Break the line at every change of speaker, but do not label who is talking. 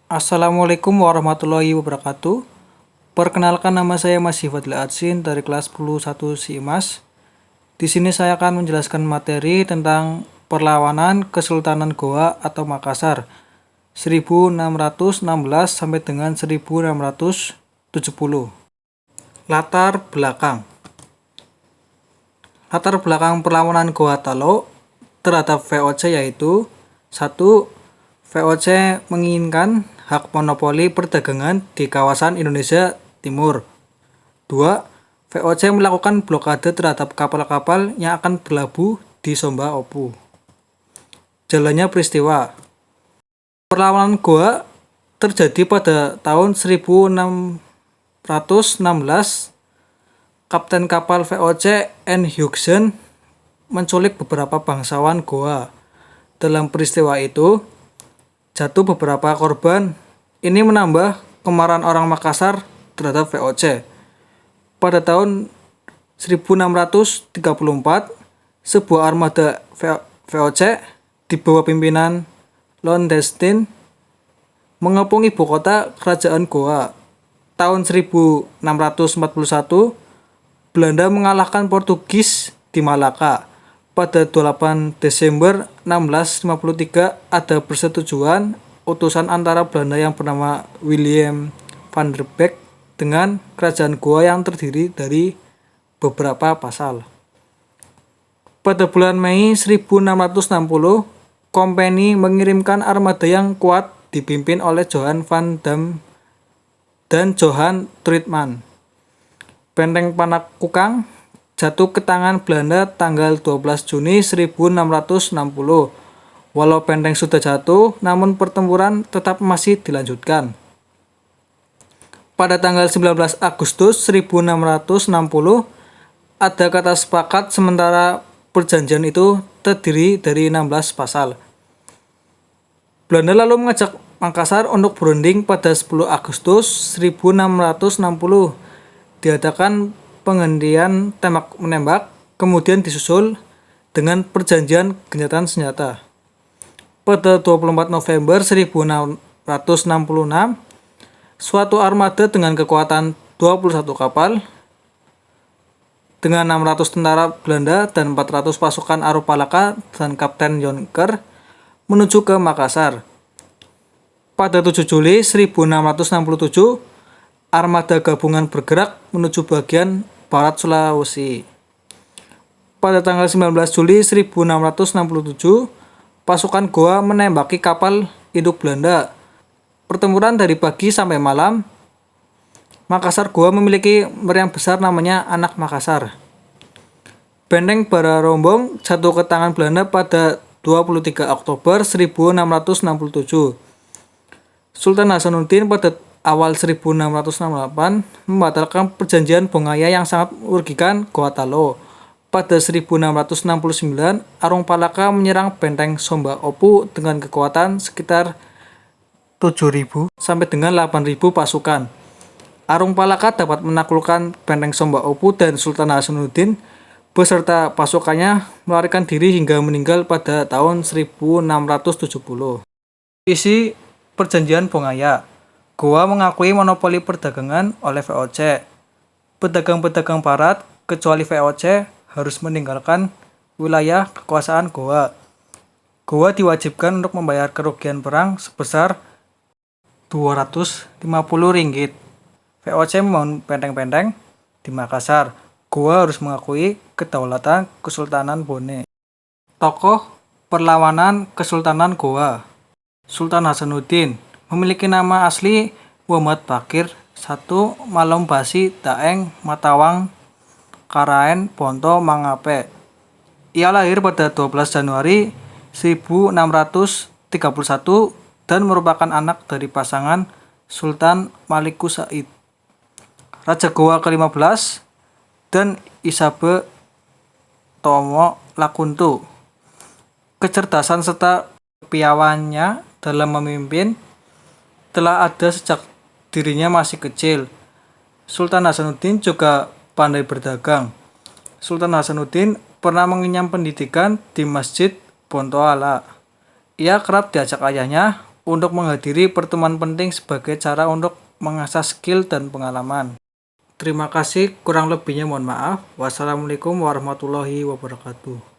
Assalamualaikum warahmatullahi wabarakatuh. Perkenalkan, nama saya Masih Fadil Adsin dari kelas 10 SIMAS. Di sini saya akan menjelaskan materi tentang perlawanan Kesultanan Goa atau Makassar 1616 sampai dengan 1670. Latar belakang. Latar belakang perlawanan Goa Talo terhadap VOC yaitu 1. VOC menginginkan hak monopoli perdagangan di kawasan Indonesia Timur. 2. VOC melakukan blokade terhadap kapal-kapal yang akan berlabuh di Somba Opu. Jalannya peristiwa. Perlawanan Goa terjadi pada tahun 1616. Kapten kapal VOC N. Hugson menculik beberapa bangsawan Goa. Dalam peristiwa itu, jatuh beberapa korban. Ini menambah kemarahan orang Makassar terhadap VOC. Pada tahun 1634, sebuah armada VOC di bawah pimpinan Londestin mengepung ibu kota kerajaan Goa. Tahun 1641, Belanda mengalahkan Portugis di Malaka. Pada 28 Desember 1653 ada persetujuan utusan antara Belanda yang bernama William van der Beek dengan kerajaan Goa yang terdiri dari beberapa pasal. Pada bulan Mei 1660, Kompeni mengirimkan armada yang kuat dipimpin oleh Johan van Dam dan Johan Truitman. Benteng Panakukang jatuh ke tangan Belanda tanggal 12 Juni 1660. Walau benteng sudah jatuh, namun pertempuran tetap masih dilanjutkan. Pada tanggal 19 Agustus 1660, ada kata sepakat sementara perjanjian itu terdiri dari 16 pasal. Belanda lalu mengajak Makassar untuk berunding pada 10 Agustus 1660. Diadakan penghentian tembak-menembak, kemudian disusul dengan perjanjian gencatan senjata. Pada 24 November 1666, suatu armada dengan kekuatan 21 kapal dengan 600 tentara Belanda dan 400 pasukan Arupalaka dan Kapten Jonker menuju ke Makassar. Pada 7 Juli 1667, armada gabungan bergerak menuju bagian barat Sulawesi. Pada tanggal 19 Juli 1667, pasukan Goa menembaki kapal induk Belanda. Pertempuran dari pagi sampai malam. Makassar Goa memiliki meriam besar namanya Anak Makassar. Benteng Bararombong jatuh ke tangan Belanda pada 23 Oktober 1667. Sultan Hasanuddin pada awal 1668 membatalkan perjanjian Bongaya yang sangat merugikan Goa Talo. Pada 1669, Arung-Palaka menyerang benteng Somba Opu dengan kekuatan sekitar 7.000 sampai dengan 8.000 pasukan. Arung-Palaka dapat menaklukkan benteng Somba Opu dan Sultan Hasanuddin beserta pasukannya melarikan diri hingga meninggal pada tahun 1670. Isi perjanjian Bongaya. Goa mengakui monopoli perdagangan oleh VOC. Pedagang-pedagang barat, kecuali VOC, harus meninggalkan wilayah kekuasaan Goa. Goa diwajibkan untuk membayar kerugian perang sebesar 250 ringgit. VOC membangun benteng-benteng di Makassar. Goa harus mengakui kedaulatan Kesultanan Bone. Tokoh perlawanan Kesultanan Goa. Sultan Hasanuddin memiliki nama asli Muhammad Bakir 1 Malombasi Daeng Matawang Karaen Bonto Mangape. Ia lahir pada 12 Januari 1631 dan merupakan anak dari pasangan Sultan Maliku Said, Raja Goa ke-15, dan Isabe Tomo Lakuntu. Kecerdasan serta kepiawaiannya dalam memimpin telah ada sejak dirinya masih kecil. Sultan Hasanuddin juga pandai berdagang. Sultan Hasanuddin pernah mengenyam pendidikan di Masjid Bontoala. Ia kerap diajak ayahnya untuk menghadiri pertemuan penting sebagai cara untuk mengasah skill dan pengalaman. Terima kasih, kurang lebihnya mohon maaf. Wassalamualaikum warahmatullahi wabarakatuh.